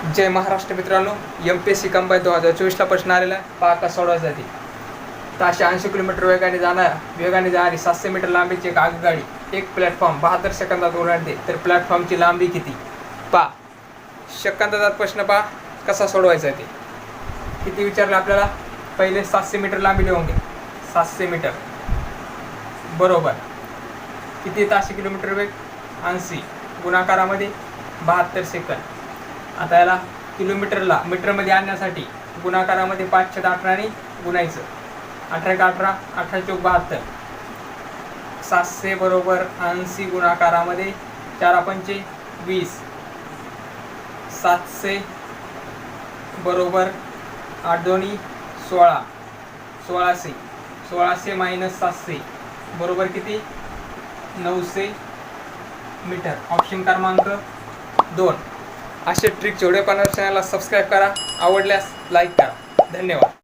जय महाराष्ट्र मित्रांनो, MPSC combine 2024ला प्रश्न आलेला आहे. पहा कसा सोडवायचा ते. तर 80 किलोमीटर वेगाने जाणारी 700 मीटर लांबीची एक आगगाडी एक प्लॅटफॉर्म 72 सेकंदात ओलांडते, तर प्लॅटफॉर्मची लांबी किती? पहा सेकंदात प्रश्न पहा कसा सोडवायचा ते. किती विचारलं आपल्याला? पहिले 700 मीटर लांबी लिहून घे. 700 मीटर बरोबर किती? 80 किलोमीटर वेग 80 गुणाकारामध्ये 72 सेकंद. आता याला किलोमीटरला मीटरमध्ये आणण्यासाठी गुणाकारामध्ये 518 गुणायचं. 18 18 चौक 72. 700 बरोबर 80 गुणाकारामध्ये 4 पंचे 20. 700 बरोबर 8 दोन्ही 16. 1600 मायनस 700 बरोबर किती? 900 मीटर. ऑप्शन क्रमांक 2. असे ट्रिक जेवढे पण चॅनलला सबस्क्राईब करा. आवडल्यास लाईक करा. धन्यवाद.